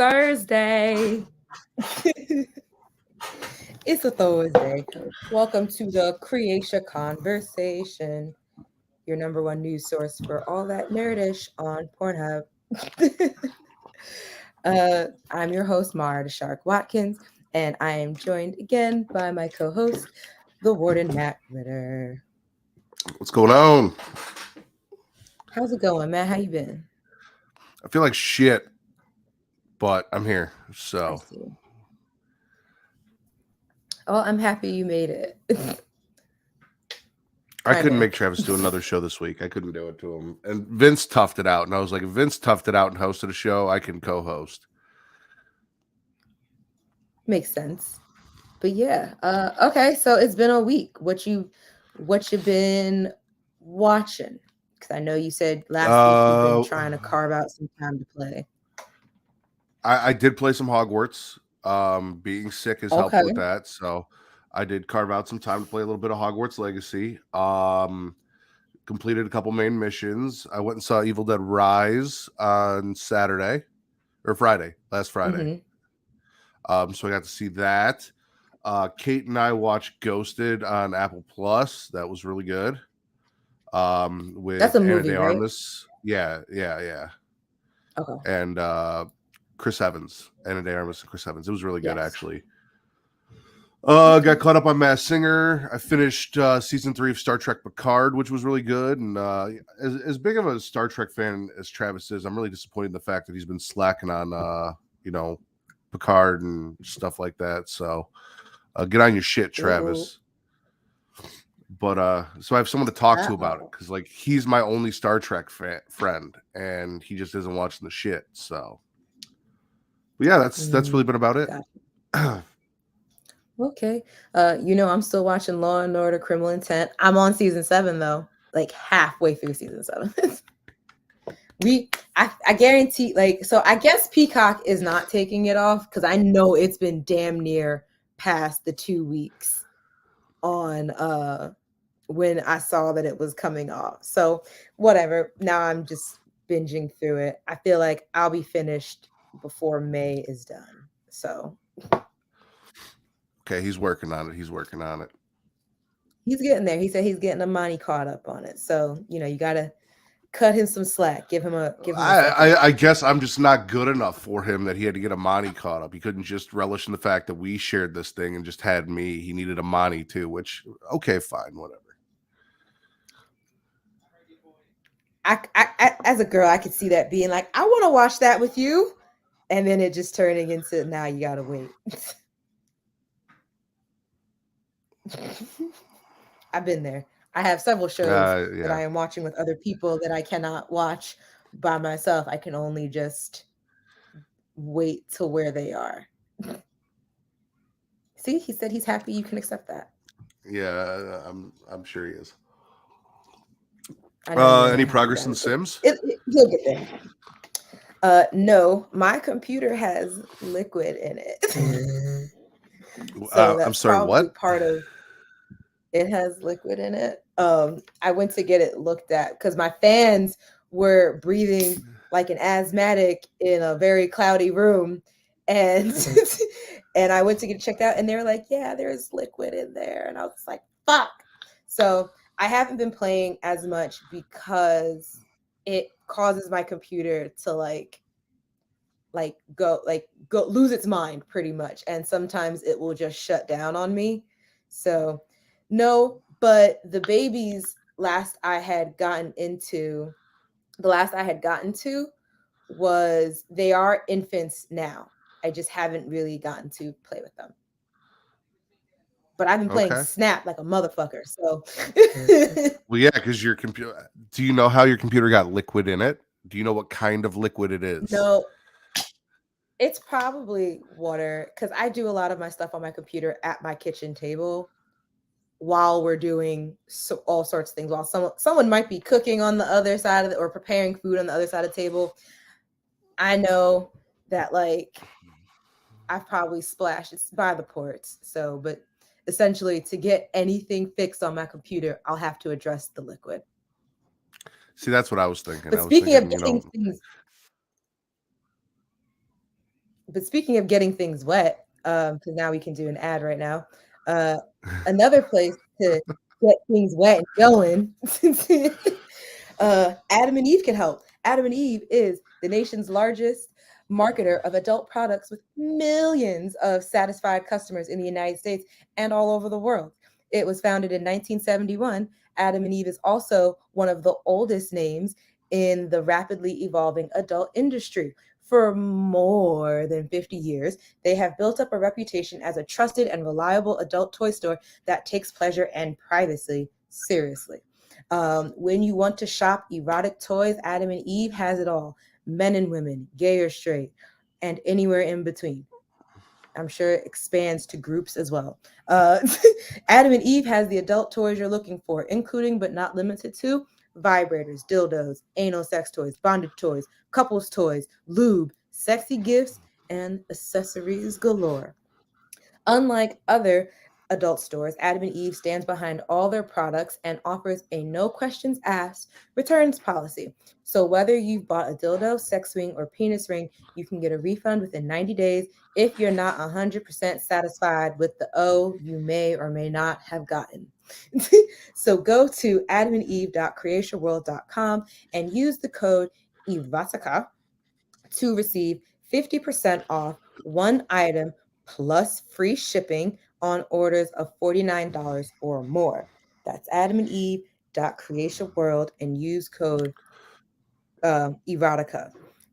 Thursday. It's a Thursday. Welcome to the Creatia Conversation, your number one news source for all that nerdish on Pornhub. I'm your host, Mara the Shark Watkins, and I am joined again by my co-host, the Warden Matt Ritter. What's going on? How's it going, Matt? How you been? I feel like shit, but I'm here. So I see. Oh, I'm happy you made it. I couldn't make Travis do another show this week. I couldn't do it to him. And Vince toughed it out. And I was like, if Vince toughed it out and hosted a show, I can co-host. Makes sense. But yeah. Okay, so it's been a week. What you been watching? Because I know you said last week you've been trying to carve out some time to play. I did play some Hogwarts. Being sick has helped with that. So I did carve out some time to play a little bit of Hogwarts Legacy. Completed a couple main missions. I went and saw Evil Dead Rise on Saturday or Friday, last Friday. Mm-hmm. So I got to see that. Kate and I watched Ghosted on Apple Plus. That was really good. With That's a movie, Ana de right? Armas. Yeah. Okay. And Chris Evans. Ana de Armas and Chris Evans. It was really good, actually. Got caught up on Masked Singer. I finished season 3 of Star Trek Picard, which was really good. And as big of a Star Trek fan as Travis is, I'm really disappointed in the fact that he's been slacking on Picard and stuff like that. So get on your shit, Travis. But so I have someone to talk to about it, because like he's my only Star Trek friend, and he just isn't watching the shit. So, but yeah, that's really been about it. Okay. I'm still watching Law and Order: Criminal Intent. I'm on season 7 though, like halfway through season 7. I guarantee, so I guess Peacock is not taking it off, because I know it's been damn near past the 2 weeks on when I saw that it was coming off. So whatever. Now I'm just binging through it. I feel like I'll be finished before May is done. So okay, he's working on it. He's getting there. He said he's getting Amani caught up on it. So, you gotta cut him some slack. Give him a I guess I'm just not good enough for him that he had to get Amani caught up. He couldn't just relish in the fact that we shared this thing and just had me. He needed Amani too, which, okay, fine, whatever. I as a girl, I could see that being like, I want to watch that with you. And then it just turning into, now you gotta wait. I've been there. I have several shows that I am watching with other people that I cannot watch by myself. I can only just wait till where they are. See, he said he's happy you can accept that. Yeah, I'm sure he is. Any progress in Sims? He'll get there. No, my computer has liquid in it. So I'm sorry, what? Part of it has liquid in it. I went to get it looked at because my fans were breathing like an asthmatic in a very cloudy room, and and I went to get it checked out, and they were like, "Yeah, there's liquid in there," and I was like, "Fuck!" So I haven't been playing as much because it causes my computer to go lose its mind pretty much, and sometimes it will just shut down on me. So no, but the babies the last I had gotten to was, they are infants now. I just haven't really gotten to play with them. But I've been playing Snap like a motherfucker. So well, yeah, because your computer, do you know how your computer got liquid in it? Do you know what kind of liquid it is? No. It's probably water, because I do a lot of my stuff on my computer at my kitchen table while we're doing all sorts of things. While someone might be cooking on the other side of it or preparing food on the other side of the table, I know that I've probably splashed. It's by the ports. So, but essentially, to get anything fixed on my computer, I'll have to address the liquid. See, that's what I was thinking. But speaking of getting things, But speaking of getting things wet, because now we can do an ad right now. Uh, Another place to get things wet and going. Adam and Eve can help. Adam and Eve is the nation's largest marketer of adult products with millions of satisfied customers in the United States and all over the world. It was founded in 1971. Adam and Eve is also one of the oldest names in the rapidly evolving adult industry. For more than 50 years, they have built up a reputation as a trusted and reliable adult toy store that takes pleasure and privacy seriously. When you want to shop erotic toys, Adam and Eve has it all: men and women, gay or straight, and anywhere in between. I'm sure it expands to groups as well. Uh, Adam and Eve has the adult toys you're looking for, including but not limited to vibrators, dildos, anal sex toys, bondage toys, couples toys, lube, sexy gifts, and accessories galore. Unlike other adult stores, Adam and Eve stands behind all their products and offers a no questions asked returns policy. So whether you've bought a dildo, sex swing, or penis ring, you can get a refund within 90 days if you're not 100% satisfied with the O you may or may not have gotten. So go to adamandeve.creatiaworld.com and use the code EVATAKA to receive 50% off one item plus free shipping on orders of $49 or more. That's adamandeve.creationworld and use code erotica.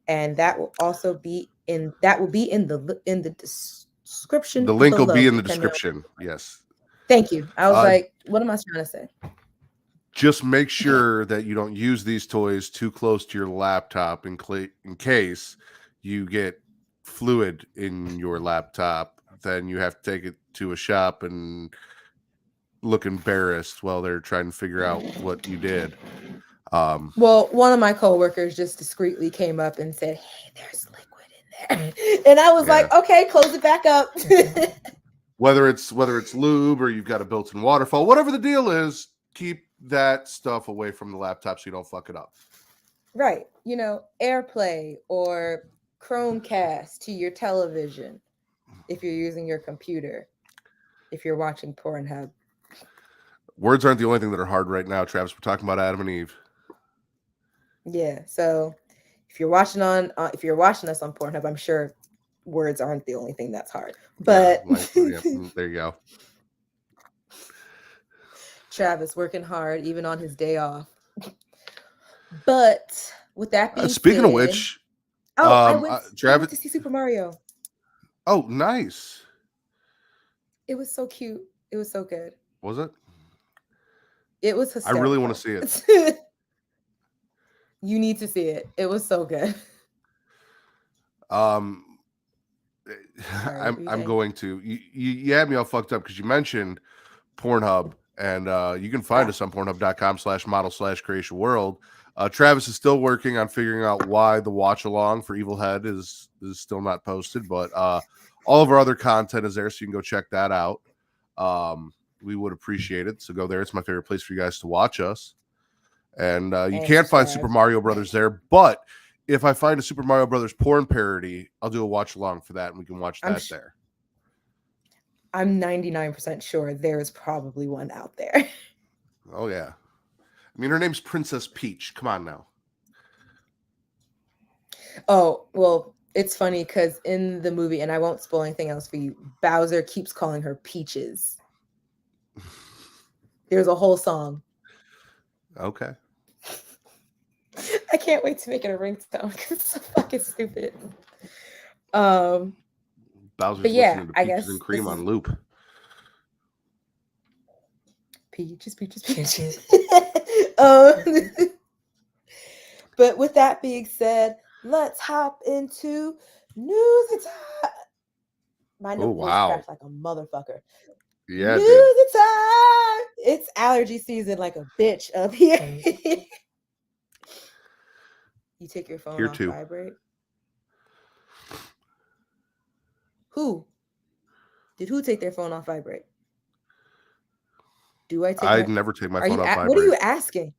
And that will be in the description The link will be below, in the depending on. description. Yes. Thank you. I was Uh, like, what am I trying to say? just make sure that you don't use these toys too close to your laptop in case you get fluid in your laptop. Then you have to take it to a shop and look embarrassed while they're trying to figure out what you did. Well, one of my coworkers just discreetly came up and said, "Hey, there's liquid in there," and I was Yeah. like, "Okay, close it back up." whether it's lube or you've got a built-in waterfall, whatever the deal is, keep that stuff away from the laptop so you don't fuck it up. Right, AirPlay or Chromecast to your television if you're using your computer, if you're watching Pornhub. Words aren't the only thing that are hard right now, Travis. We're talking about Adam and Eve. Yeah, so if you're watching us on Pornhub, I'm sure words aren't the only thing that's hard. But yeah, there you go. Travis working hard even on his day off. But with that being Speaking said, of which, I went Travis. to see Super Mario. Oh, nice. It was so cute. It was so good. Was it? It was hysterical. I really want to see it. You need to see it. It was so good. I'm going to. You had me all fucked up because you mentioned Pornhub, and you can find us on pornhub.com/model/Creatia World. Travis is still working on figuring out why the watch along for Evil Head is still not posted, but all of our other content is there, so you can go check that out. We would appreciate it. So go there. It's my favorite place for you guys to watch us. And you can't find Super Mario Brothers there, but if I find a Super Mario Brothers porn parody, I'll do a watch along for that, and we can watch that there. I'm 99% sure there's probably one out there. Oh, yeah. I mean, her name's Princess Peach. Come on now. Oh, well, it's funny because in the movie, and I won't spoil anything else for you, Bowser keeps calling her Peaches. There's a whole song. Okay. I can't wait to make it a ringtone because it's so fucking stupid. Bowser's listening to I Peaches guess and Cream on loop. Peaches. But with that being said, let's hop into news time. My nose cracked like a motherfucker. Yeah, news time. It's allergy season like a bitch up here. You take your phone off vibrate. Who? Did who take their phone off vibrate? Do I take never take my phone off vibrate. What are you asking?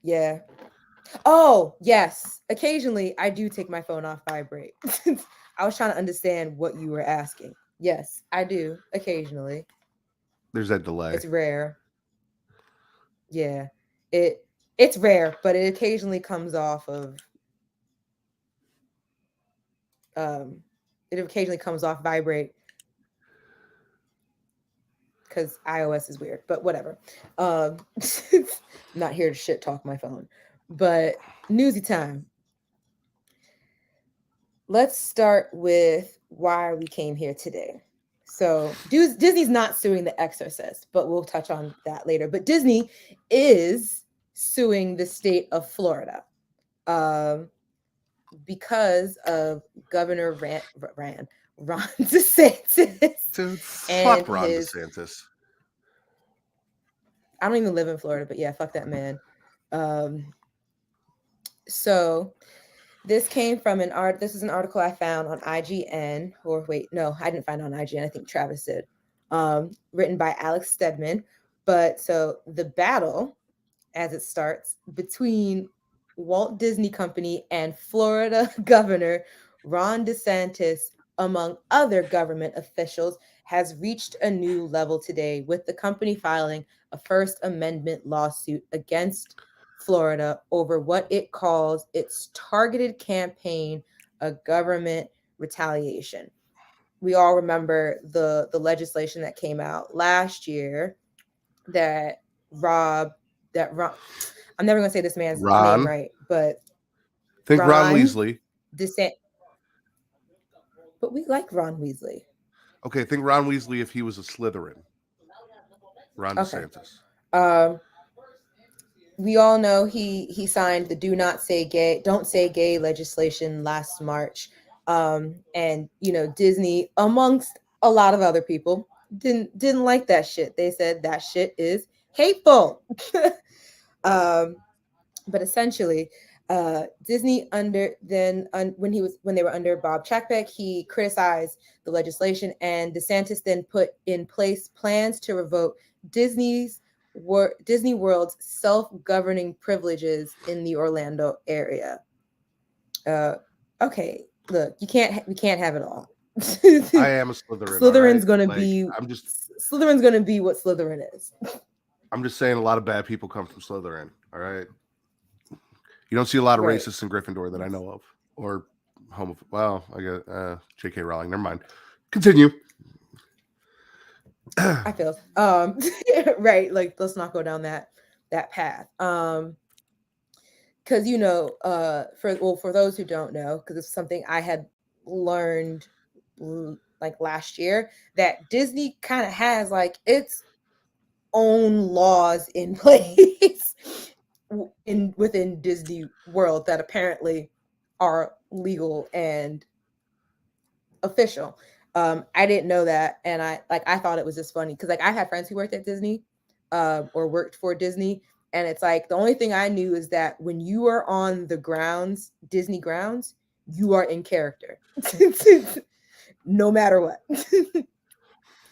Yeah. Oh, yes. Occasionally, I do take my phone off vibrate. I was trying to understand what you were asking. Yes, I do occasionally. There's that delay. It's rare. Yeah. It it's rare, but it occasionally comes off of um it occasionally comes off vibrate because iOS is weird, but whatever. Um I'm not here to shit talk my phone. But newsy time. Let's start with why we came here today. So Disney's not suing the Exorcist, but we'll touch on that later. But Disney is suing the state of Florida um, because of Governor Ron DeSantis Dude, and fuck Ron his. DeSantis. I don't even live in Florida, but yeah, fuck that man. Um, so this came from an art. This is an article I found on IGN, or wait, no, I didn't find it on IGN. I think Travis did. Written by Alex Stedman. But so the battle, as it starts, between Walt Disney Company and Florida Governor Ron DeSantis, among other government officials, has reached a new level today, with the company filing a First Amendment lawsuit against Florida over what it calls its targeted campaign of government retaliation. We all remember the legislation that came out last year that Rob that Ron, I'm never gonna say this man's name Ron. right, but Think Ron Ron Weasley. DeSantis. But we like Ron Weasley. Okay, think Ron Weasley if he was a Slytherin. Ron Okay. DeSantis. Um, we all know he signed the don't say gay legislation last March. And Disney, amongst a lot of other people, didn't like that shit. They said that shit is hateful. um, but essentially, Disney when they were under Bob Chapek, he criticized the legislation, and DeSantis then put in place plans to revoke Disney World's self-governing privileges in the Orlando area. Uh, okay, look, we can't have it all. I am a Slytherin, all right? Like, Slytherin's gonna be what Slytherin is. I'm just saying a lot of bad people come from Slytherin, all right? You don't see a lot of Right. racists in Gryffindor that I know of. Or well, I got J.K. Rowling. Never mind. Continue. I feel right. Like, let's not go down that path. Because for those who don't know, because it's something I had learned like last year, that Disney kind of has like its own laws in place within Disney World that apparently are legal and official. I didn't know that, and I thought it was just funny because like I had friends who worked at Disney, or worked for Disney, and it's like the only thing I knew is that when you are on the grounds, Disney grounds, you are in character, no matter what.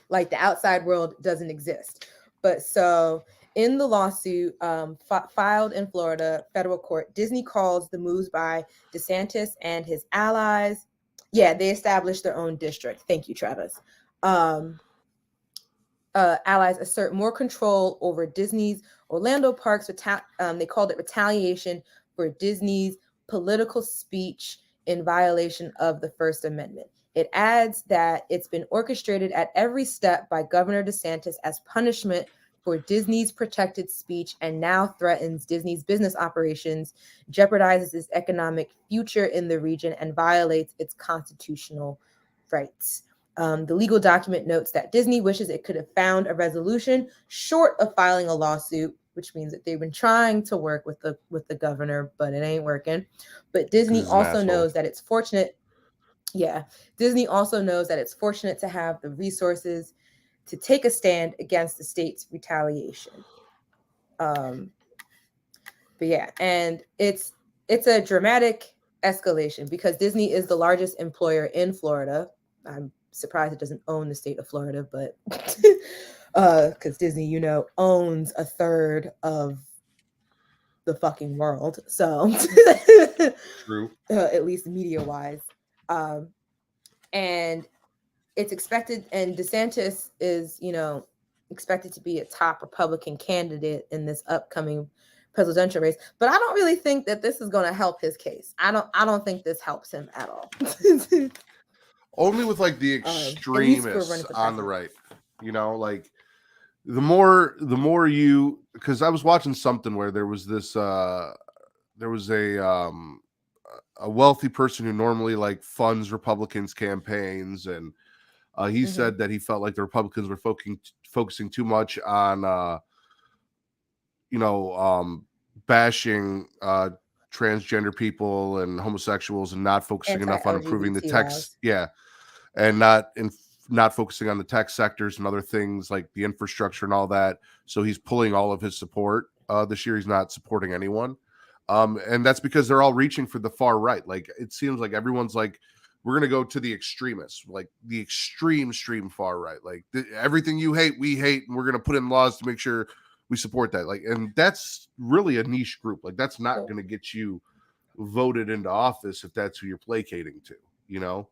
Like the outside world doesn't exist. But so in the lawsuit filed in Florida federal court, Disney calls the moves by DeSantis and his allies. Yeah, they established their own district. Thank you, Travis. Um, Allies assert more control over Disney's Orlando parks. They called it retaliation for Disney's political speech in violation of the First Amendment. It adds that it's been orchestrated at every step by Governor DeSantis as punishment for Disney's protected speech, and now threatens Disney's business operations, jeopardizes its economic future in the region, and violates its constitutional rights. The legal document notes that Disney wishes it could have found a resolution short of filing a lawsuit, which means that they've been trying to work with the governor, but it ain't working. But Disney also knows that it's fortunate. Yeah, Disney also knows that it's fortunate to have the resources to take a stand against the state's retaliation. But yeah, and it's a dramatic escalation because Disney is the largest employer in Florida. I'm surprised it doesn't own the state of Florida, but because Disney, owns a third of the fucking world. So True. at least media wise. And it's expected, and DeSantis is, expected to be a top Republican candidate in this upcoming presidential race. But I don't really think that this is going to help his case. I don't think this helps him at all. Only with like the At least for running extremists for on the president. right. Like the more you, because I was watching something where there was a wealthy person who normally like funds Republicans campaigns, and he said that he felt like the Republicans were focusing too much on bashing transgender people and homosexuals, and not focusing enough on improving the Anti-LGBT text. laws. Yeah, and not focusing on the tech sectors and other things like the infrastructure and all that. So he's pulling all of his support this year. He's not supporting anyone. And that's because they're all reaching for the far right. Like, it seems like everyone's like, we're going to go to the extremists, like the extreme far right. Like everything you hate, we hate. And we're going to put in laws to make sure we support that. Like, and that's really a niche group. Like, that's not going to get you voted into office if that's who you're placating to, you know?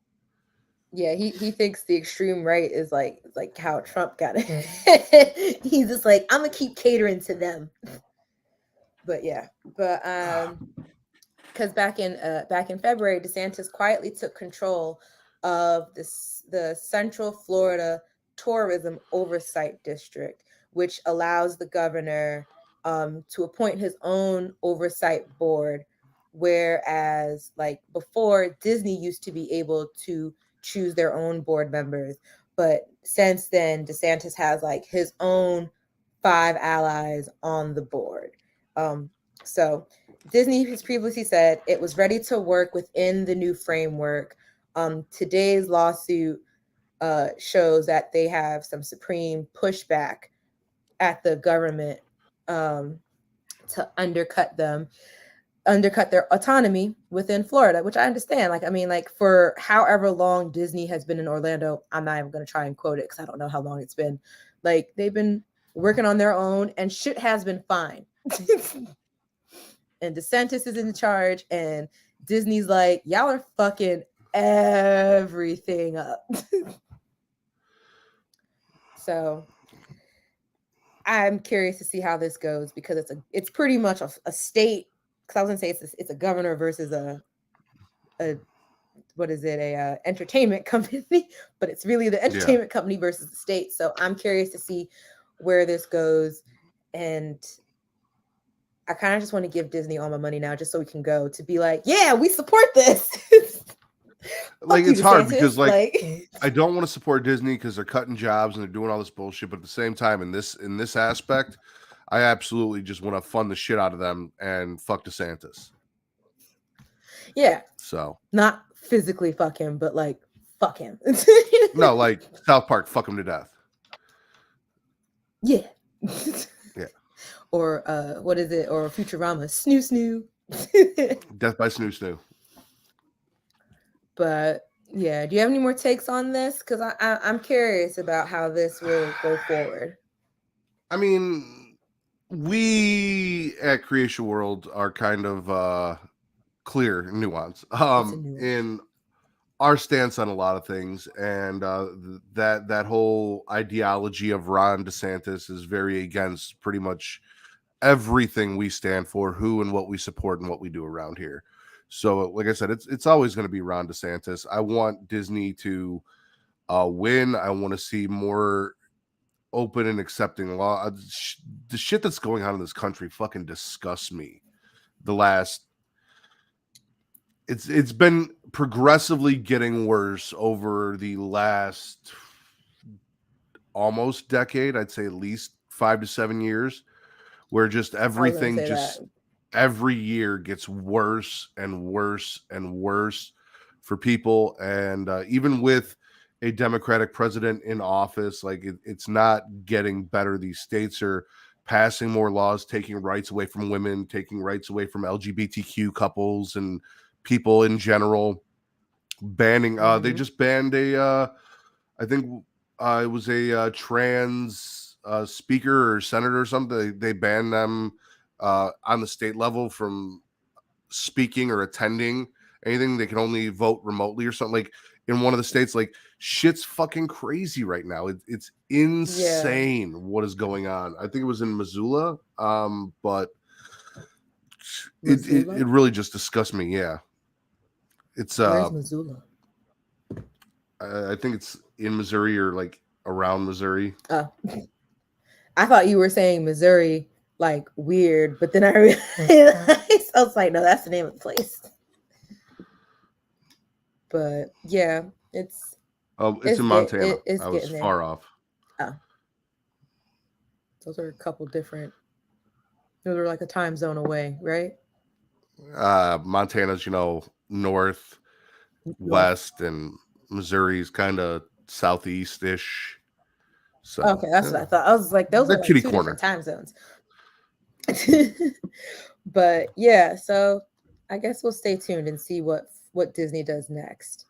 Yeah, he thinks the extreme right is like how Trump got it. He's just like, I'm gonna keep catering to them. But yeah, because back in February, DeSantis quietly took control of the Central Florida Tourism Oversight District, which allows the governor to appoint his own oversight board, whereas like before, Disney used to be able to choose their own board members, but since then, DeSantis has like his own 5 allies on the board. So Disney has previously said it was ready to work within the new framework. Today's lawsuit shows that they have some supreme pushback at the government to undercut their autonomy within Florida, which I understand. Like, I mean, like for however long Disney has been in Orlando, I'm not even going to try and quote it because I don't know how long it's been. Like, they've been working on their own and shit has been fine. And DeSantis is in charge, and Disney's like, y'all are fucking everything up. So I'm curious to see how this goes, because it's pretty much a state. Because I was gonna say it's a governor versus a what is it, a entertainment company, but it's really the entertainment company versus the state. So I'm curious to see where this goes, and I kind of just want to give Disney all my money now, just so we can go to be like, yeah, we support this. Like, it's hard because like I don't want to support Disney because they're cutting jobs and they're doing all this bullshit, but at the same time, in this aspect, I absolutely just want to fund the shit out of them and fuck DeSantis. Yeah. So not physically fuck him, but like fuck him. No, like South Park, fuck him to death. Yeah. Yeah. Or what is it? Or Futurama, snoo snoo. Death by snoo snoo. But yeah, do you have any more takes on this? Because I'm curious about how this will go forward. I mean, we at Creatia World are kind of clear nuance in our stance on a lot of things, and that whole ideology of Ron DeSantis is very against pretty much everything we stand for, who and what we support and what we do around here. So like I said, it's always going to be Ron DeSantis. I want Disney to win. I want to see more open and accepting law. The shit that's going on in this country fucking disgusts me. It's been progressively getting worse over the last almost decade. I'd say at least 5 to 7 years, where just everything every year gets worse and worse and worse for people. And even with a Democratic president in office, like it's not getting better. These states are passing more laws, taking rights away from women, taking rights away from LGBTQ couples and people in general, banning they just banned I think it was a trans speaker or senator or something. They banned them on the state level from speaking or attending anything. They can only vote remotely or something. Like in one of the states, like shit's fucking crazy right now. It's insane what is going on. I think it was in Missoula, but it really just disgusts me. Yeah, it's Where's Missoula? I think it's in Missouri or like around Missouri. Oh, I thought you were saying Missouri, like weird, but then I realized I was like, no, that's the name of the place. But yeah, it's in Montana. it's I was getting there. far off. Oh, those are a couple different. Those are like a time zone away, right? Montana's, north, North. west, and Missouri's kind of southeast-ish. So Okay, that's what I thought. I was like, those the are like kitty two corner. different time zones. But yeah, so I guess we'll stay tuned and see what Disney does next.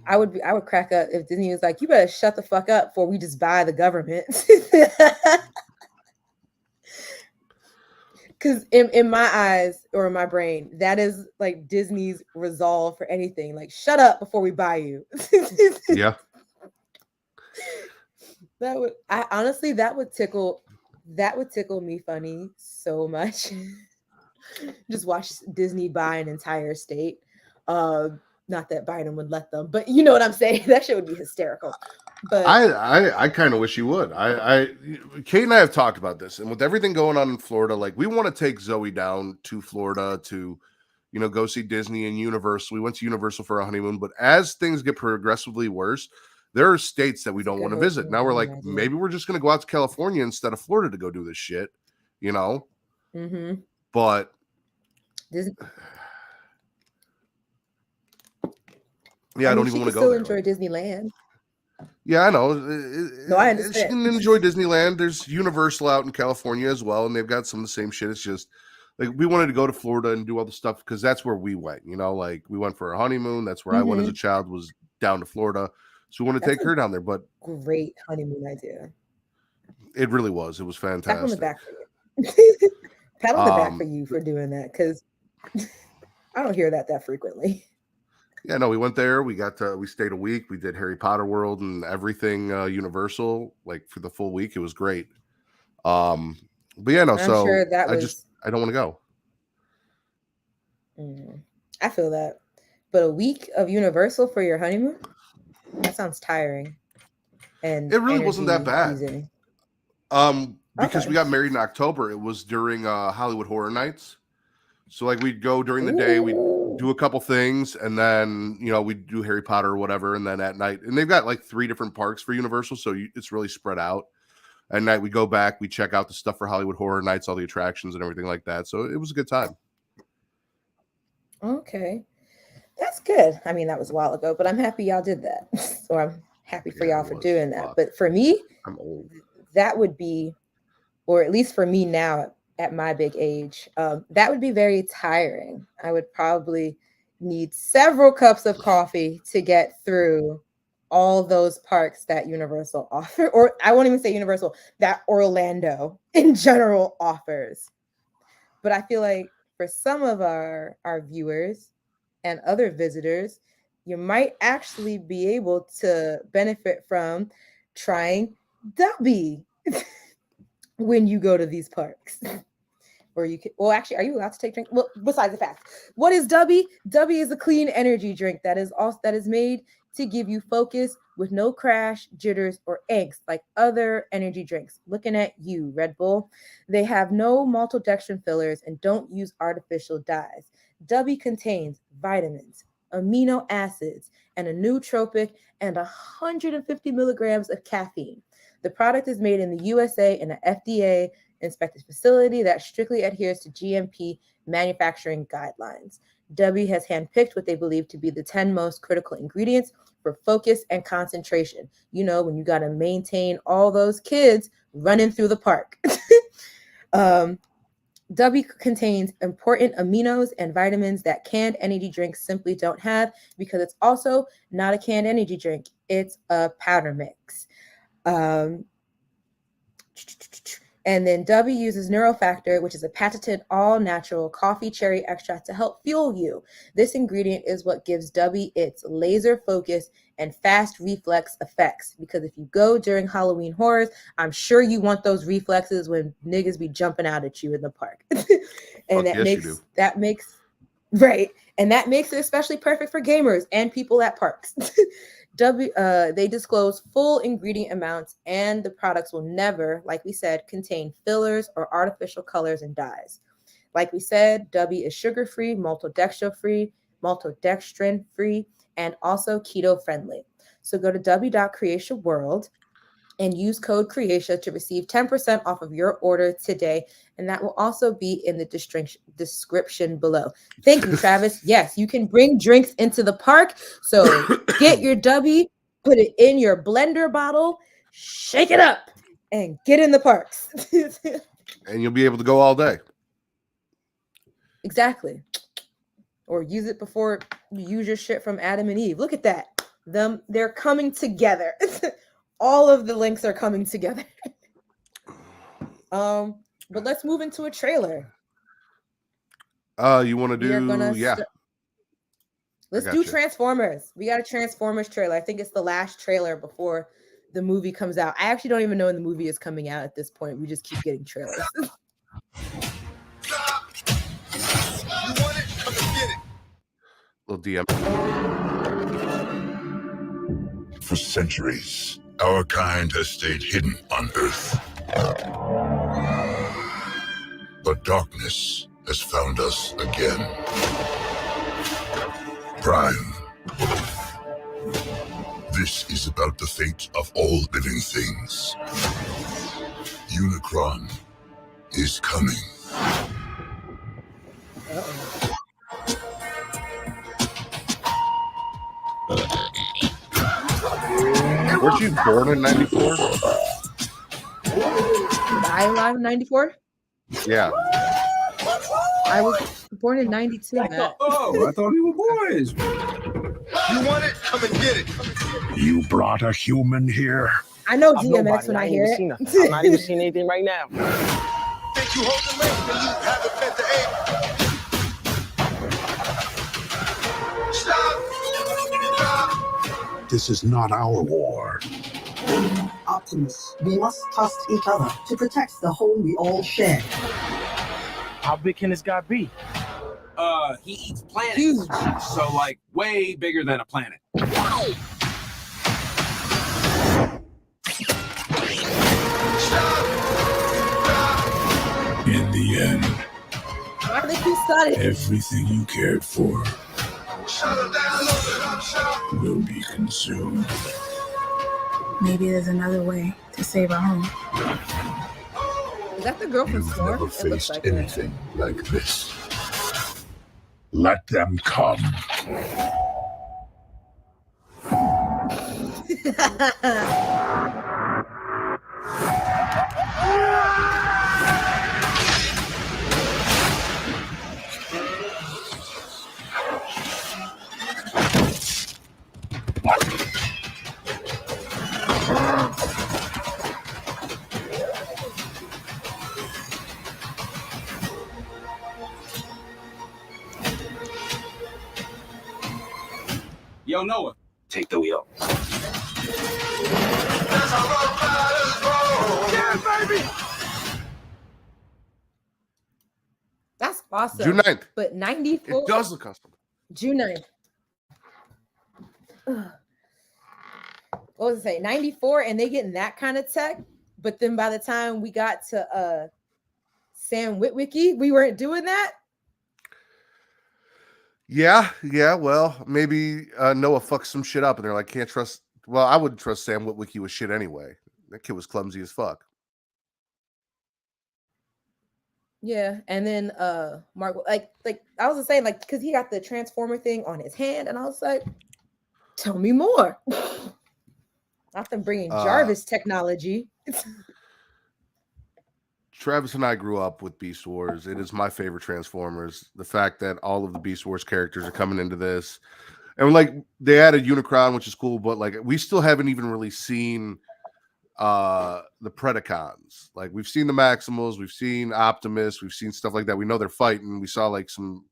I would crack up if Disney was like, you better shut the fuck up before we just buy the government. Because in my eyes or in my brain, that is like Disney's resolve for anything. Like, shut up before we buy you. Yeah. That would tickle me funny so much. Just watch Disney buy an entire state. Not that Biden would let them, but you know what I'm saying. That shit would be hysterical. But I kind of wish he would. Kate and I have talked about this, and with everything going on in Florida, like we want to take Zoe down to Florida to, go see Disney and Universal. We went to Universal for a honeymoon, but as things get progressively worse, there are states that we don't want to visit. Now we're like, maybe we're just going to go out to California instead of Florida to go do this shit, Mm-hmm. But Disney. Yeah, I don't even want to go still there. Enjoy Disneyland. Yeah, I know. No, I understand. She can enjoy Disneyland. There's Universal out in California as well, and they've got some of the same shit. It's just like we wanted to go to Florida and do all the stuff because that's where we went. Like we went for a honeymoon. That's where I went as a child, was down to Florida. So we want to take her down there. But great honeymoon idea. It really was. It was fantastic. Pat on the back for you. Pat on the back for you for doing that, because I don't hear that frequently. Yeah, no, we went there. We stayed a week. We did Harry Potter World and everything Universal, like for the full week. It was great. But yeah, no, so sure I don't want to go. I feel that. But a week of Universal for your honeymoon? That sounds tiring. And it really wasn't that bad. Using. Because we got married in October. It was during Hollywood Horror Nights. So like we'd go during the day, we'd do a couple things, and then we'd do Harry Potter or whatever, and then at night, and they've got like 3 different parks for Universal, so it's really spread out. At night we go back, we check out the stuff for Hollywood Horror Nights, all the attractions and everything like that. So it was a good time. Okay, that's good. I mean, that was a while ago, but I'm happy y'all did that. So I'm happy for y'all for doing that. But for me, I'm old. That would be, or at least for me now at my big age, that would be very tiring. I would probably need several cups of coffee to get through all those parks that Universal offers, or I won't even say Universal, that Orlando in general offers. But I feel like for some of our viewers and other visitors, you might actually be able to benefit from trying Dubby when you go to these parks. Or you can, well, actually, are you allowed to take drink? Well, besides the fact, what is Dubby? Dubby is a clean energy drink that is made to give you focus with no crash, jitters, or angst like other energy drinks. Looking at you, Red Bull. They have no maltodextrin fillers and don't use artificial dyes. Dubby contains vitamins, amino acids, and a nootropic, and 150 milligrams of caffeine. The product is made in the USA in an FDA inspected facility that strictly adheres to GMP manufacturing guidelines. Dubby has handpicked what they believe to be the 10 most critical ingredients for focus and concentration. When you got to maintain all those kids running through the park. Dubby contains important aminos and vitamins that canned energy drinks simply don't have, because it's also not a canned energy drink. It's a powder mix. And then W uses Neurofactor, which is a patented all-natural coffee cherry extract to help fuel you. This ingredient is what gives W its laser focus and fast reflex effects. Because if you go during Halloween horrors, I'm sure you want those reflexes when niggas be jumping out at you in the park. And that makes right. And that makes it especially perfect for gamers and people at parks. They disclose full ingredient amounts, and the products will never, like we said, contain fillers or artificial colors and dyes. Like we said, W is sugar-free, maltodextrin-free, and also keto-friendly. So go to w.creatiaworld and use code Creatia to receive 10% off of your order today. And that will also be in the description below. Thank you, Travis. Yes, you can bring drinks into the park. So get your W, put it in your blender bottle, shake it up, and get in the parks. And you'll be able to go all day. Exactly. Or use it before you use your shit from Adam and Eve. Look at that. They're coming together. All of the links are coming together. But let's move into a trailer. You want to do Let's do Transformers. We got a Transformers trailer. I think it's the last trailer before the movie comes out. I actually don't even know when the movie is coming out at this point. We just keep getting trailers. Little DM. For centuries, our kind has stayed hidden on Earth. But darkness has found us again. Prime. This is about the fate of all living things. Unicron is coming. Weren't you born in 94? I alive in 94? Yeah. I was born in 92, Matt. Oh, I thought we were boys. You want it? Come and get it. You brought a human here. I know DMX when I hear it. I'm not even seeing anything right now. Think you hold the link when you haven't meant to aim. Stop! This is not our war. Optimus, we must trust each other to protect the home we all share. How big can this guy be? He eats planets. Huge. So, like, way bigger than a planet. In the end, Why did he start it? everything you cared for will be consumed. Maybe there's another way to save our home. Is that the girl from You've Swarm? never It looks faced like her. anything like this. Let them come. Yo, Noah, take the wheel. Yeah, baby! That's awesome. June 9th. But 94. It does look custom. June 9th. What was it say? 94, and they getting that kind of tech. But then by the time we got to Sam Witwicky, we weren't doing that. Yeah. Well, maybe Noah fucks some shit up, and they're like, can't trust. Well, I wouldn't trust Sam Witwicky with shit anyway. That kid was clumsy as fuck. Yeah, and then Mark, like I was just saying, like, because he got the transformer thing on his hand, and I was like, tell me more. Not them bringing Jarvis technology. Travis and I grew up with Beast Wars. It is my favorite Transformers. The fact that all of the Beast Wars characters are coming into this, and like they added Unicron, which is cool, but like we still haven't even really seen the Predacons. Like we've seen the Maximals, we've seen Optimus, we've seen stuff like that. We know they're fighting. We saw like some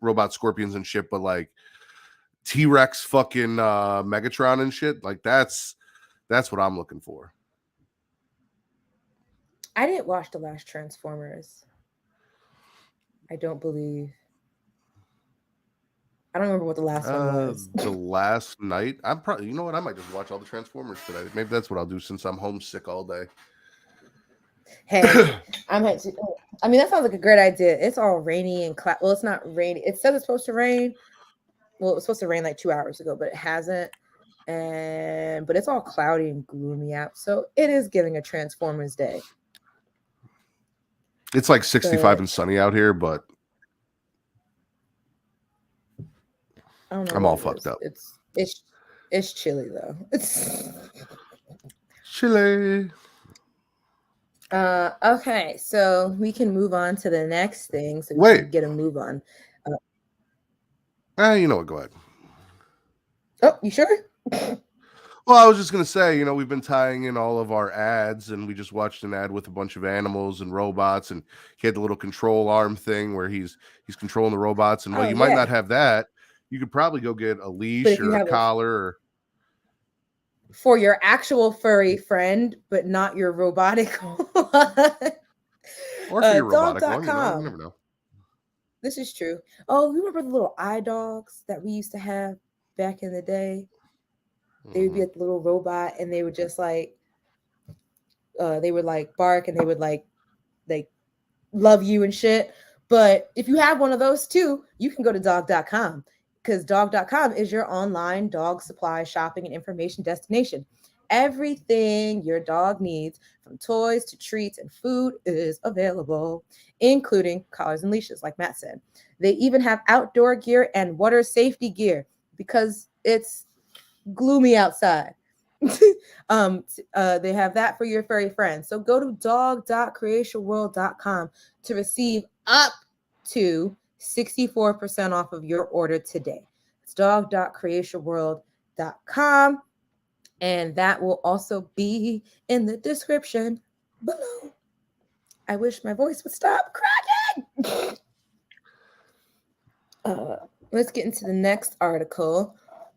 robot scorpions and shit, but like T-Rex fucking Megatron and shit, like that's what I'm looking for. I didn't watch the last Transformers. I don't believe. I don't remember what the last one was. The last night, I'm probably, you know what, I might just watch all the Transformers today. Maybe that's what I'll do since I'm homesick all day. Hey, I mean, that sounds like a great idea. It's all rainy and well, it's not rainy. It says it's supposed to rain. Well, it was supposed to rain like 2 hours ago, but it hasn't. But it's all cloudy and gloomy out. So it is giving a Transformers day. It's like 65 and sunny out here, but I don't know. I'm all fucked up. It's chilly though. It's chilly. Okay, so we can move on to the next thing. So we can get a move on. You know what? Go ahead. Oh, you sure? Well, I was just gonna say, you know, we've been tying in all of our ads, and we just watched an ad with a bunch of animals and robots, and he had the little control arm thing where he's controlling the robots. And while you might not have that, you could probably go get a leash or a collar for your actual furry friend, but not your robotic one. Or for your robotic one, you never know. This is true. Oh, you remember the little eye dogs that we used to have back in the day? They would be a little robot, and they would just like, they would like bark, and they would like love you and shit. But if you have one of those too, you can go to dog.com, because dog.com is your online dog supply shopping and information destination. Everything your dog needs, from toys to treats and food, is available, including collars and leashes, like Matt said. They even have outdoor gear and water safety gear because it's gloomy outside. They have that for your furry friends. So go to dog.creatiaworld.com to receive up to 64% off of your order today. It's dog.creatiaworld.com, and that will also be in the description below. I wish my voice would stop cracking. Let's get into the next article,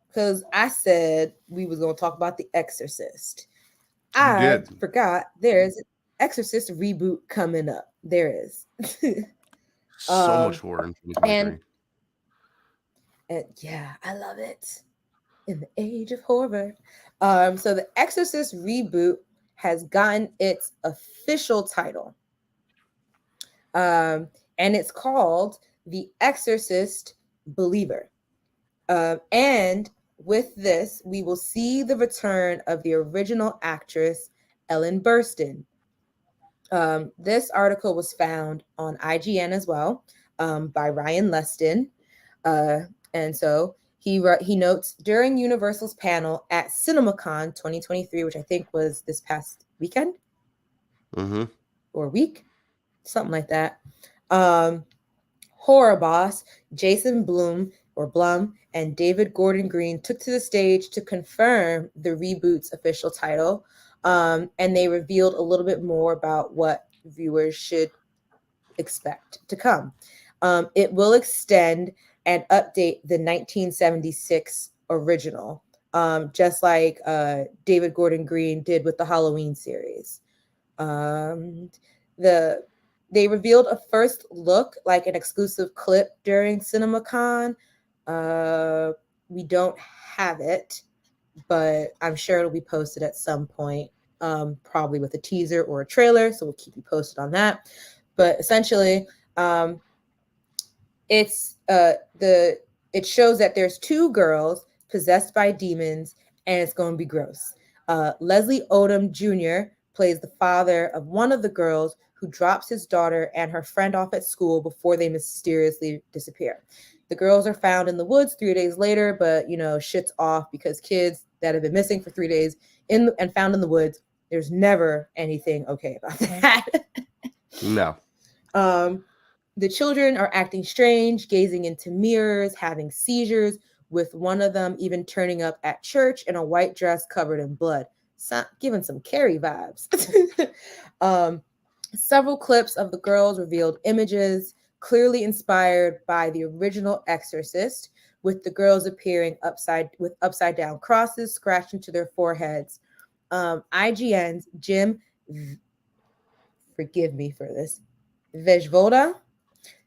because I said we was going to talk about The Exorcist. I forgot there's an Exorcist reboot coming up. There is. So much horror in 2023. And yeah, I love it. In the age of horror. So The Exorcist reboot has gotten its official title. And it's called The Exorcist Believer. And with this, we will see the return of the original actress, Ellen Burstyn. This article was found on IGN as well, by Ryan Leston. And so he notes, during Universal's panel at CinemaCon 2023, which I think was this past weekend or week, something like that. Horror boss Jason Blum and David Gordon Green took to the stage to confirm the reboot's official title. And they revealed a little bit more about what viewers should expect to come. It will extend and update the 1976 original, just like David Gordon Green did with the Halloween series. They revealed a first look, like an exclusive clip during CinemaCon. We don't have it, but I'm sure it'll be posted at some point, probably with a teaser or a trailer. So we'll keep you posted on that. But essentially, it shows that there's two girls possessed by demons, and it's going to be gross. Leslie Odom Jr. plays the father of one of the girls who drops his daughter and her friend off at school before they mysteriously disappear. The girls are found in the woods 3 days later, but shit's off because kids that have been missing for 3 days and found in the woods, there's never anything okay about that. No. The children are acting strange, gazing into mirrors, having seizures, with one of them even turning up at church in a white dress covered in blood. giving some Carrie vibes. Several clips of the girls revealed images clearly inspired by the original Exorcist, with the girls appearing upside down crosses scratched into their foreheads. IGN's Jim, forgive me for this, Vejvoda,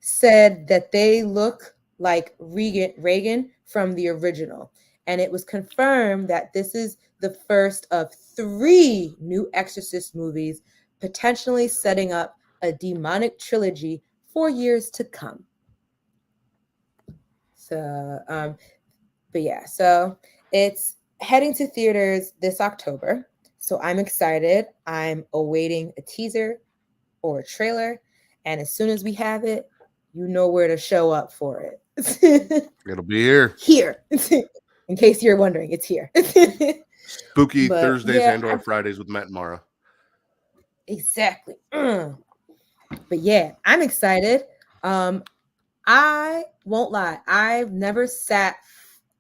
said that they look like Reagan from the original. And it was confirmed that this is the first of 3 new Exorcist movies, potentially setting up a demonic trilogy for years to come. So, but yeah, so it's heading to theaters this October. So I'm excited. I'm awaiting a teaser or a trailer. And as soon as we have it, you know where to show up for it. It'll be here. Here. In case you're wondering, it's here. Spooky But, Thursdays yeah, and or Fridays with Matt and Mara. Exactly. But yeah, I'm excited. I won't lie. I've never sat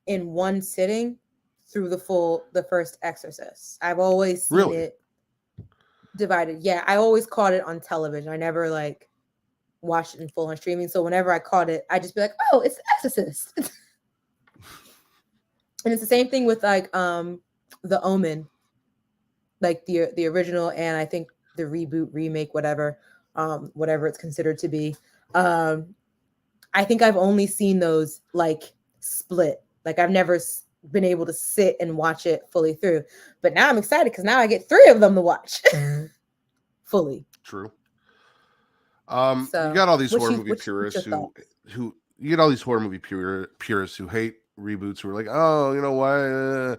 in one sitting through the first Exorcist. I've always seen it divided. Yeah, I always caught it on television. I never like watched it in full on streaming. So whenever I caught it, I just be like, oh, it's The Exorcist. And it's the same thing with like The Omen, like the original, and I think the reboot, remake, whatever it's considered to be. I think I've only seen those like split. Like I've never been able to sit and watch it fully through. But now I'm excited because now I get 3 of them to watch fully. True. So, you got all these horror movie purists who you get all these horror movie purists who hate reboots, who are like, oh, you know why?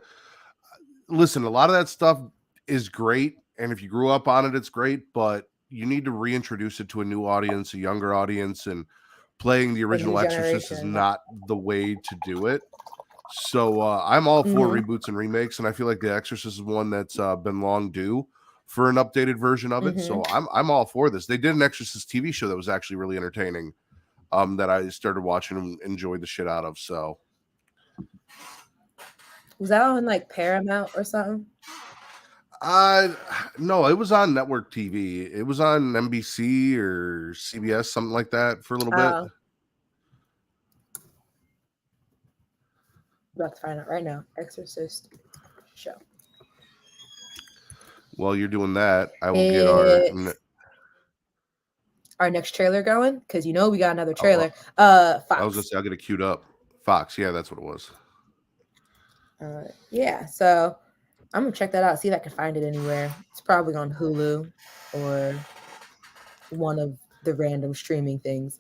Listen, a lot of that stuff is great, and if you grew up on it, it's great. But you need to reintroduce it to a new audience, a younger audience, and playing the original Exorcist is not the way to do it. So I'm all for reboots and remakes, and I feel like The Exorcist is one that's been long due for an updated version of it. So I'm all for this. They did an Exorcist TV show that was actually really entertaining, that I started watching and enjoyed the shit out of. So was that on like Paramount or something? No, it was on network TV. It was on NBC or CBS, something like that, for a little bit. I'm about to find out right now. Exorcist show. While you're doing that, I will get our next trailer going, because you know we got another trailer. Fox. I was gonna say I'll get it queued up. Fox, yeah, that's what it was. Yeah, so I'm gonna check that out, see if I can find it anywhere. It's probably on Hulu or one of the random streaming things.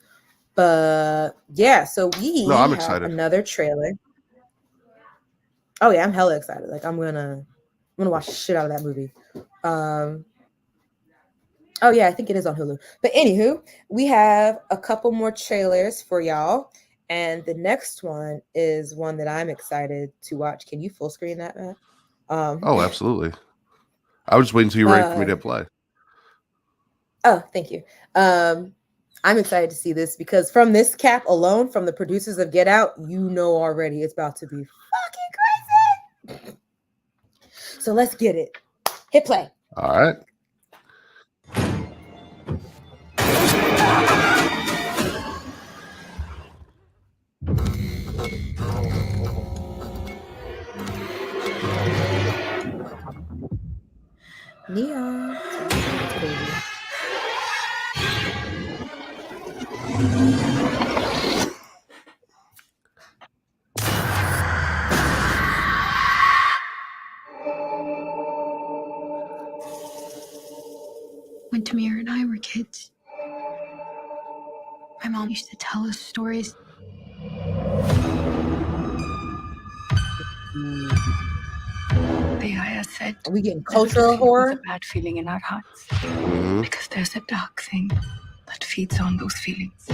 But yeah, so I'm excited. Another trailer. Oh yeah, I'm hella excited. Like I'm gonna watch the shit out of that movie. Oh yeah, I think it is on Hulu. But anywho, we have a couple more trailers for y'all. And the next one is one that I'm excited to watch. Can you full screen that, Matt? Oh, absolutely. I was just waiting until you were ready for me to play. Oh, thank you. I'm excited to see this because from this cap alone, from the producers of Get Out, you know already it's about to be fucking crazy. So let's get it. Hit play. All right. Neon. When Tamir and I were kids, my mom used to tell us stories. The Ayah said, are we getting cultural horror? A bad feeling in our hearts because there's a dark thing that feeds on those feelings.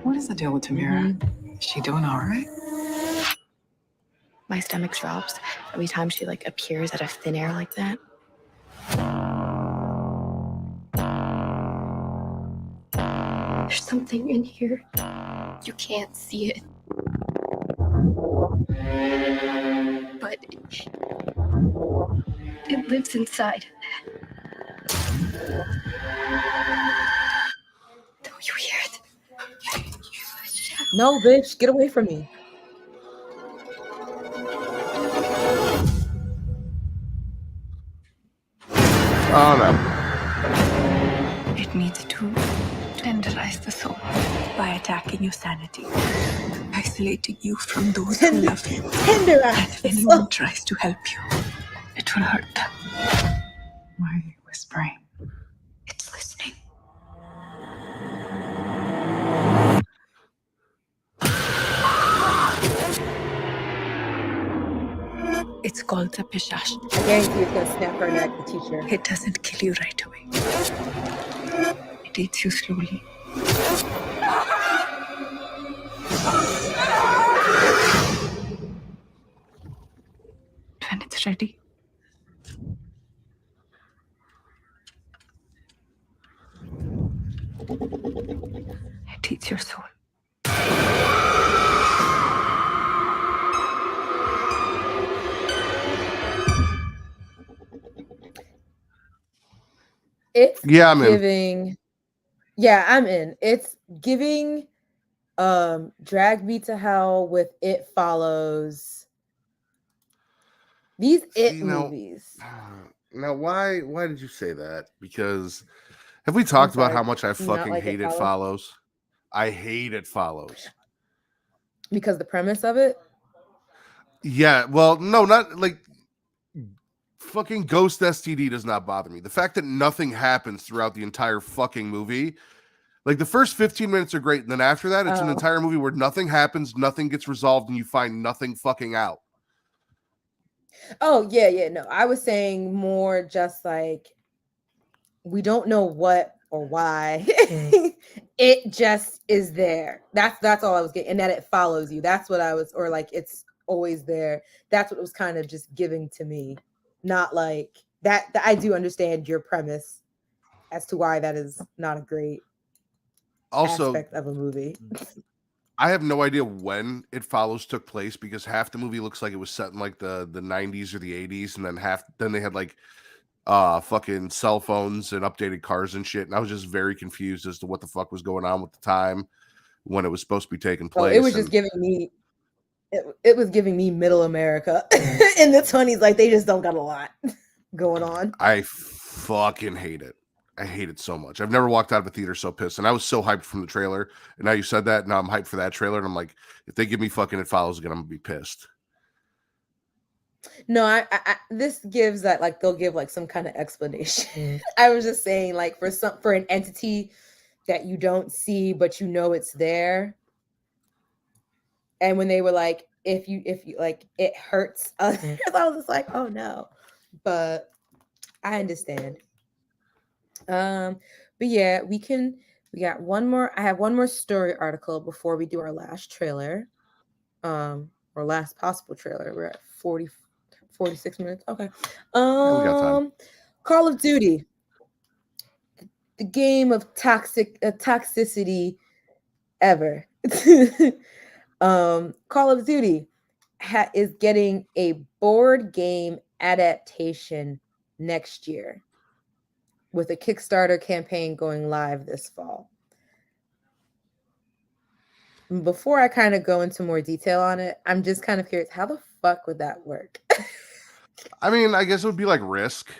What is the deal with Tamira? Is she doing all right? My stomach drops every time she like appears out of thin air like that. There's something in here. You can't see it. But It lives inside. Don't you hear it? No, bitch, get away from me. Oh no. It needs to tenderize the soul by attacking your sanity, isolating you from those who love you. And if anyone tries to help you, it will hurt them. Why are you whispering? It's listening. It's called the Pishash. I guarantee it's gonna snap her neck, the teacher. It doesn't kill you right away. It eats you slowly. When it's ready, it eats your soul. It's I'm in. giving. Yeah, I'm in. It's giving Drag Me to Hell with It Follows. These movies. Now why did you say that? Because have we talked about how much I fucking hate It Follows? I hate It Follows. Because the premise of it? Yeah, well, no, not like fucking Ghost STD does not bother me. The fact that nothing happens throughout the entire fucking movie, like the first 15 minutes are great, and then after that, it's an entire movie where nothing happens, nothing gets resolved, and you find nothing fucking out. Oh, yeah, no. I was saying more just like we don't know what or why. It just is there. That's all I was getting. And that it follows you. That's what I was, or like it's always there. That's what it was kind of just giving to me. Not like that I do understand your premise as to why that is not a great aspect of a movie. I have no idea when It Follows took place because half the movie looks like it was set in like the 90s or the 80s, and then they had like fucking cell phones and updated cars and shit, and I was just very confused as to what the fuck was going on with the time when it was supposed to be taking place. It was just giving me it was giving me middle America in the 20s. Like they just don't got a lot going on. I fucking hate it. I hate it so much. I've never walked out of a theater so pissed, and I was so hyped from the trailer. And now you said that, now I'm hyped for that trailer, and I'm like, if they give me fucking It Follows again, I'm gonna be pissed. No, I this gives that like they'll give like some kind of explanation. I was just saying like for an entity that you don't see but you know it's there. And when they were like, if you like it hurts others, I was just like, oh no. But I understand. But yeah, we got one more. I have one more story article before we do our last trailer. Or last possible trailer. We're at 46 minutes. Okay. We got time. Call of Duty. The game of toxicity ever. Call of Duty is getting a board game adaptation next year with a Kickstarter campaign going live this fall. Before I kind of go into more detail on it, I'm just kind of curious, how the fuck would that work? I mean, I guess it would be like Risk.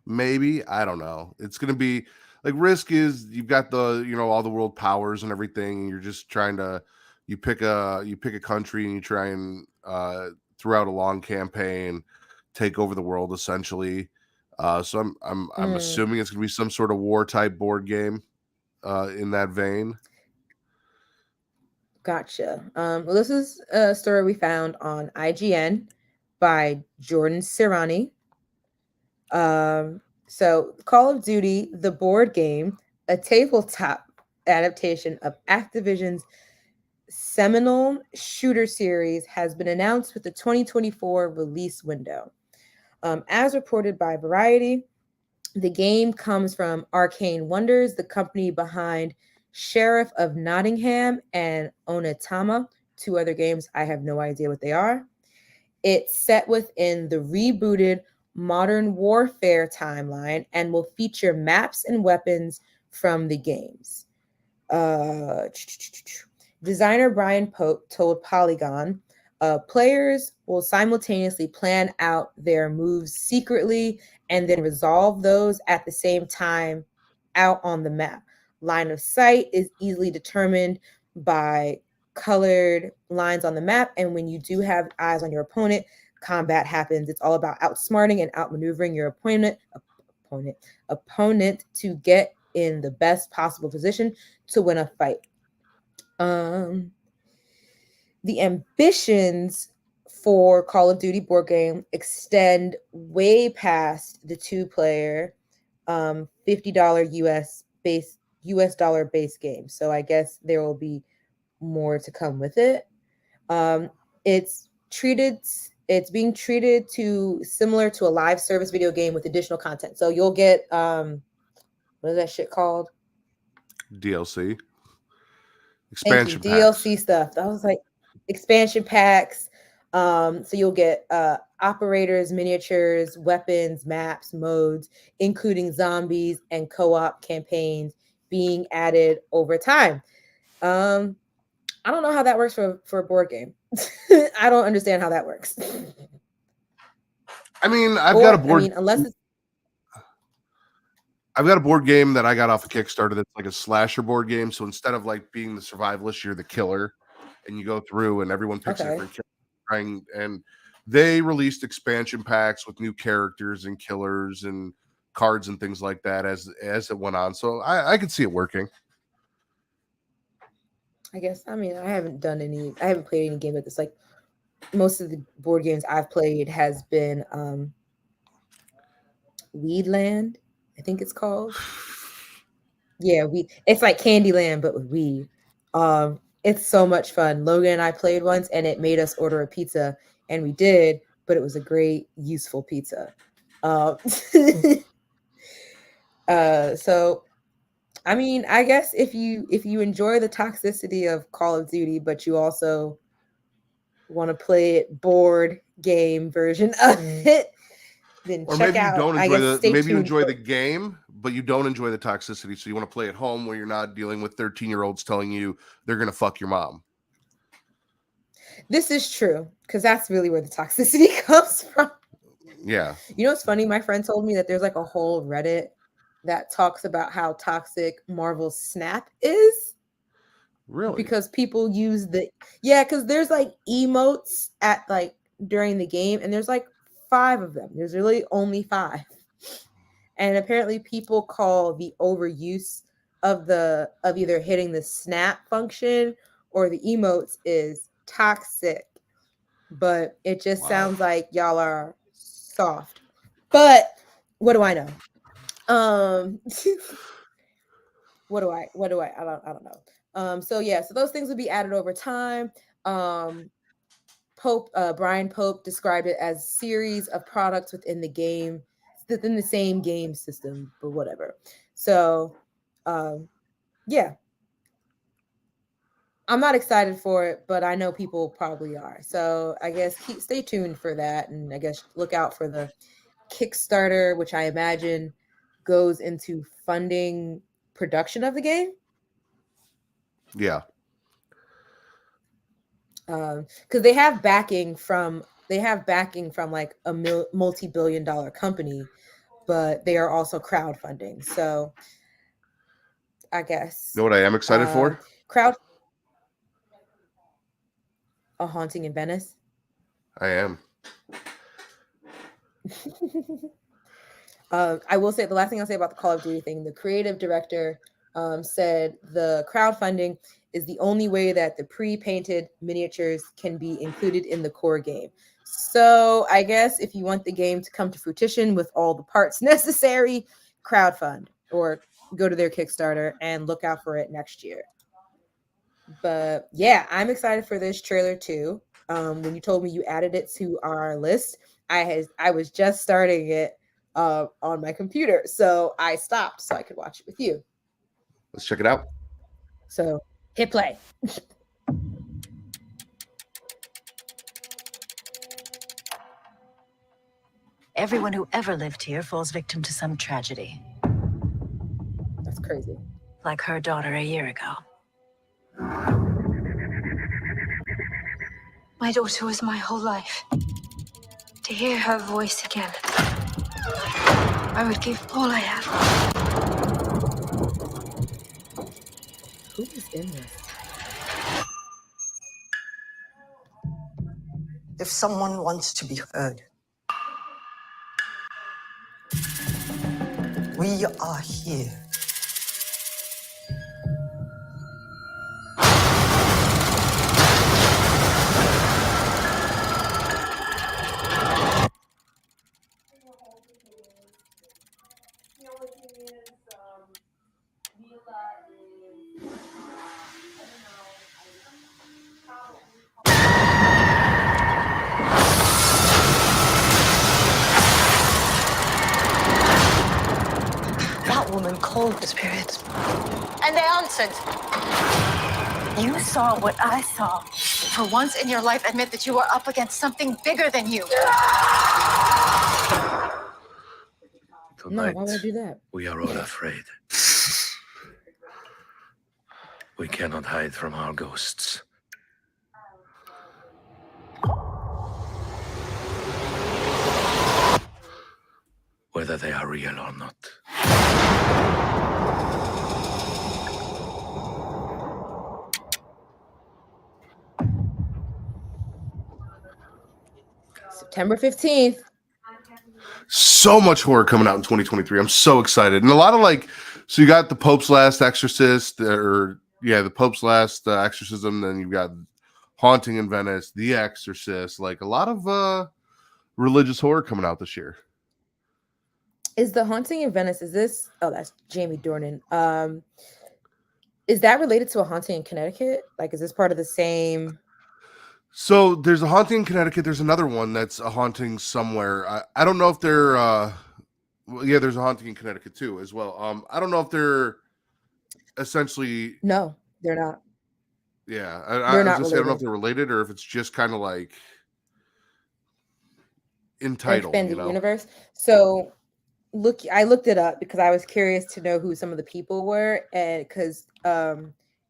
Maybe. I don't know. It's going to be like Risk is you've got the, all the world powers and everything. And you're just trying to, you pick a country and you try and throughout a long campaign, take over the world essentially. So I'm assuming it's going to be some sort of war type board game in that vein. Gotcha. Well, this is a story we found on IGN by Jordan Sirani. So Call of Duty, the board game, a tabletop adaptation of Activision's seminal shooter series, has been announced with the 2024 release window. As reported by Variety, the game comes from Arcane Wonders, the company behind Sheriff of Nottingham and Onitama, two other games I have no idea what they are. It's set within the rebooted Modern Warfare timeline and will feature maps and weapons from the games. Designer Brian Pope told Polygon, players will simultaneously plan out their moves secretly and then resolve those at the same time out on the map. Line of sight is easily determined by colored lines on the map, and when you do have eyes on your opponent, combat happens. It's all about outsmarting and outmaneuvering your opponent to get in the best possible position to win a fight. The ambitions for Call of Duty board game extend way past the 2-player $50 US dollar base game. So I guess there will be more to come with it. It's being treated to similar to a live service video game with additional content. So you'll get what is that shit called? DLC. Expansion packs. DLC stuff. I was like expansion packs. So you'll get operators, miniatures, weapons, maps, modes, including zombies and co-op campaigns being added over time. I don't know how that works for a board game. I don't understand how that works. I mean, I've got a board game that I got off of Kickstarter that's like a slasher board game. So instead of like being the survivalist, you're the killer, and you go through and everyone picks a different killer. And they released expansion packs with new characters and killers and cards and things like that as it went on. So I could see it working. I guess. I mean, I haven't played any game with this. Like most of the board games I've played has been Weedland, I think it's called. Yeah, it's like Candyland, but with weed. It's so much fun. Logan and I played once, and it made us order a pizza, and we did, but it was a great, useful pizza. So, I mean, I guess if you enjoy the toxicity of Call of Duty, but you also want to play it board game version of it, then or check maybe out. You don't enjoy you enjoy the game, but you don't enjoy the toxicity. So you want to play at home where you're not dealing with 13-year-olds telling you they're gonna fuck your mom. This is true, because that's really where the toxicity comes from. Yeah. You know what's funny? My friend told me that there's like a whole Reddit that talks about how toxic Marvel's Snap is. Really? Because people use because there's like emotes at like during the game, and there's like 5 of them. There's really only 5. And apparently people call the overuse of either hitting the snap function or the emotes is toxic. But it just sounds like y'all are soft. But what do I know? What do I I don't know. So those things would be added over time. Brian Pope described it as series of products within the same game system, but whatever. So yeah. I'm not excited for it, but I know people probably are. So I guess stay tuned for that, and I guess look out for the Kickstarter, which I imagine goes into funding production of the game. Yeah. Because they have backing from like a multi-billion-dollar company, but they are also crowdfunding. So I guess. You know what I am excited for? A Haunting in Venice. I am. I will say the last thing I'll say about the Call of Duty thing, the creative director said the crowdfunding is the only way that the pre-painted miniatures can be included in the core game. So I guess if you want the game to come to fruition with all the parts necessary, crowdfund or go to their Kickstarter and look out for it next year. But yeah, I'm excited for this trailer too. When you told me you added it to our list, I was just starting it on my computer, so I stopped so I could watch it with you. Let's check it out. So hit play. Everyone who ever lived here falls victim to some tragedy. That's crazy. Like her daughter a year ago. My daughter was my whole life. To hear her voice again, I would give all I have. Who is in this? If someone wants to be heard, we are here. That woman called the spirits. And they answered. You saw what I saw. For once in your life, admit that you are up against something bigger than you. No, Tonight, why would I do that? we are all afraid. We cannot hide from our ghosts. Whether they are real or not. September 15th. So much horror coming out in 2023. I'm so excited. And a lot of so you got the Pope's Last Exorcist, the Pope's Last Exorcism. Then you've got Haunting in Venice, The Exorcist. Like a lot of religious horror coming out this year. Is the Haunting in Venice, that's Jamie Dornan. Is that related to a haunting in Connecticut? Like, is this part of the same? So there's a haunting in Connecticut. There's another one that's a haunting somewhere. I don't know if they're there's a haunting in Connecticut too as well. I don't know if they're essentially. No, they're not. Yeah, I don't know if they're related or if it's just kind of like in title, expanded universe. So I looked it up because I was curious to know who some of the people were, and because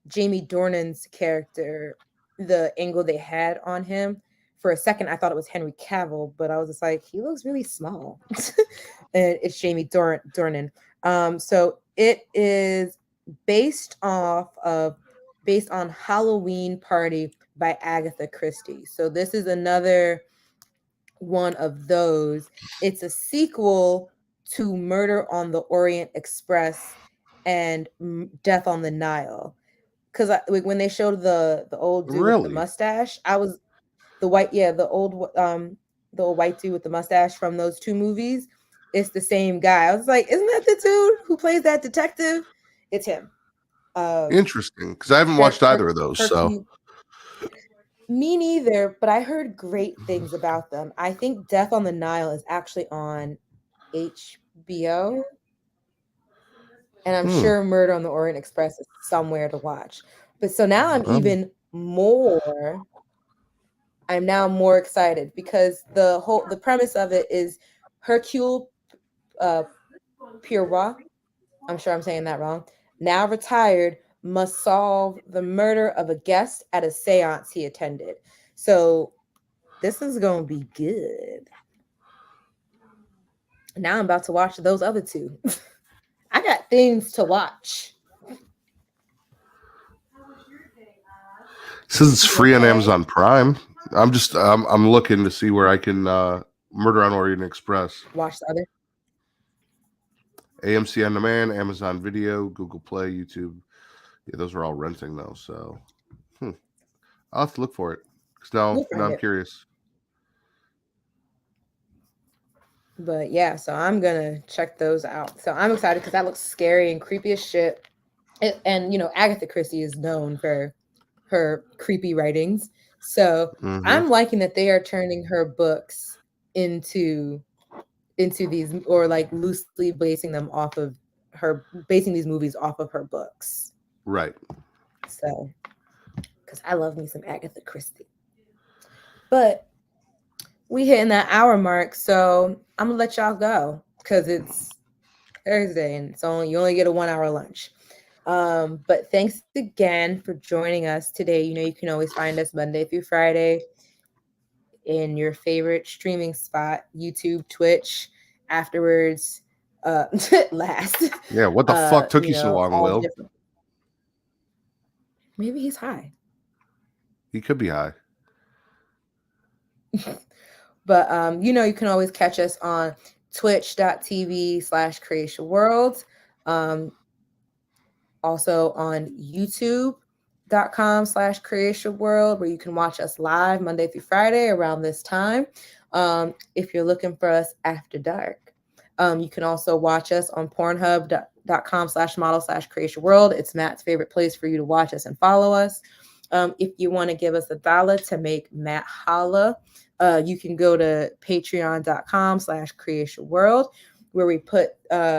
Jamie Dornan's character, the angle they had on him, for a second I thought it was Henry Cavill, but I was just like, he looks really small. And it's Jamie Dornan. So it is based on Halloween Party by Agatha Christie. So this is another one of those. It's a sequel to Murder on the Orient Express and Death on the Nile. Because when they showed the old dude with the mustache, I was the old white dude with the mustache from those two movies. It's the same guy. I was like, isn't that the dude who plays that detective? It's him. Interesting, because I haven't watched either of those. So me neither, but I heard great things about them. I think Death on the Nile is actually on HBO. And I'm sure Murder on the Orient Express is somewhere to watch. But so now I'm now more excited because the premise of it is Hercule Poirot, I'm sure I'm saying that wrong, now retired, must solve the murder of a guest at a seance he attended. So this is going to be good. Now I'm about to watch those other two. I got things to watch. Says it's free on Amazon Prime. I'm looking to see where I can Murder on Orient Express. Watch the other. AMC On Demand, Amazon Video, Google Play, YouTube. Yeah, those are all renting though. So I'll have to look for it because now I'm curious. But yeah, so I'm gonna check those out. So I'm excited because that looks scary and creepy as shit. And Agatha Christie is known for her creepy writings. So I'm liking that they are turning her books into these, or like loosely basing these movies off of her books. Right. So, because I love me some Agatha Christie. But we hitting that hour mark, so I'm gonna let y'all go because it's Thursday and you only get a 1 hour lunch. But thanks again for joining us today. You can always find us Monday through Friday in your favorite streaming spot, YouTube, Twitch, afterwards, last. Yeah, what the fuck took you so long, Will? Different. Maybe he's high. He could be high. But you can always catch us on twitch.tv/Creatia World. Also on youtube.com/Creatia World, where you can watch us live Monday through Friday around this time. If you're looking for us after dark, you can also watch us on pornhub.com/model/Creatia World. It's Matt's favorite place for you to watch us and follow us. If you want to give us $1 to make Matt holla, you can go to patreon.com/Creatia World, where we put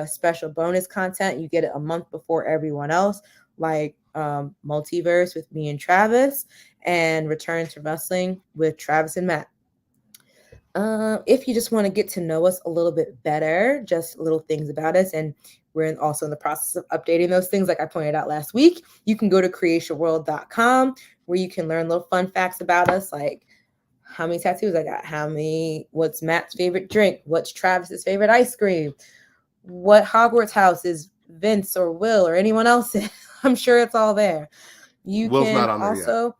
special bonus content. You get it a month before everyone else, like Multiverse with me and Travis, and Return to Wrestling with Travis and Matt. If you just want to get to know us a little bit better, just little things about us, and we're also in the process of updating those things, like I pointed out last week, you can go to creatiaworld.com, where you can learn little fun facts about us, like how many tattoos I got, what's Matt's favorite drink, what's Travis's favorite ice cream, what Hogwarts house is Vince or Will or anyone else in. I'm sure it's all there. Will's not on there yet. So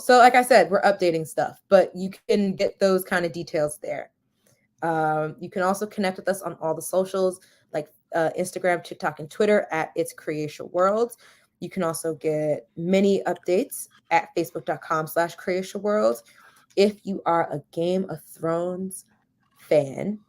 like I said, we're updating stuff, but you can get those kind of details there. You can also connect with us on all the socials, like Instagram, TikTok, and Twitter at It's Creatia World. You can also get mini updates at facebook.com/Creatia World. If you are a Game of Thrones fan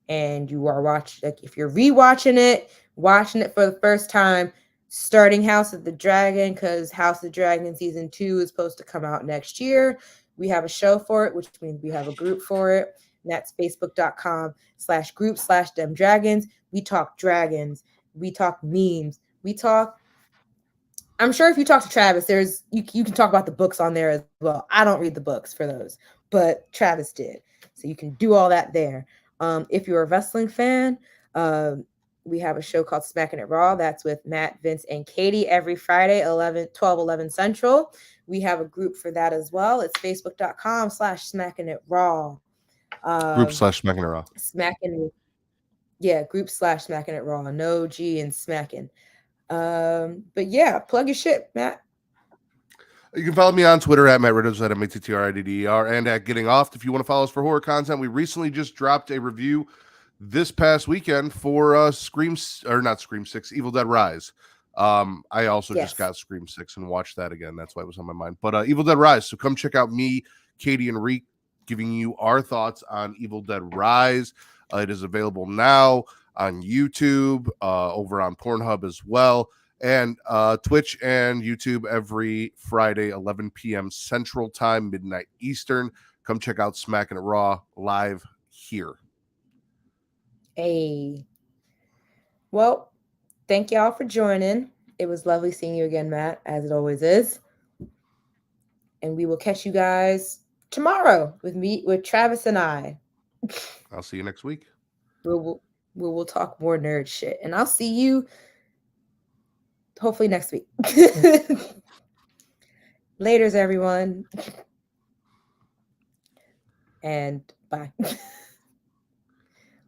and you are if you're rewatching it, watching it for the first time, starting House of the Dragon, because House of the Dragon season 2 is supposed to come out next year. We have a show for it, which means we have a group for it. And that's facebook.com/group/demdragons. We talk dragons. We talk memes. I'm sure if you talk to Travis, you can talk about the books on there as well. I don't read the books for those, but Travis did. So you can do all that there. If you're a wrestling fan, we have a show called Smacking It Raw. That's with Matt, Vince, and Katie every Friday, 12/11 Central. We have a group for that as well. It's facebook.com/Smacking It Raw. Group/Smacking It Raw. Group/Smacking It Raw. No G in smacking. But yeah, plug your shit, Matt. You can follow me on Twitter at Matt Ridders, at MATTRIDDER, and at Getting Off. If you want to follow us for horror content, we recently just dropped a review this past weekend for Evil Dead Rise. I also just got Scream 6 and watched that again. That's why it was on my mind. But Evil Dead Rise. So come check out me, Katie, and Reek giving you our thoughts on Evil Dead Rise. It is available now on YouTube, over on Pornhub as well, and Twitch and YouTube every Friday, 11 p.m. Central Time, midnight Eastern. Come check out Smacking It Raw live here. Hey. Well, thank y'all for joining. It was lovely seeing you again, Matt, as it always is. And we will catch you guys tomorrow with Travis and I. I'll see you next week. We'll talk more nerd shit. And I'll see you hopefully next week. Laters, everyone. And bye.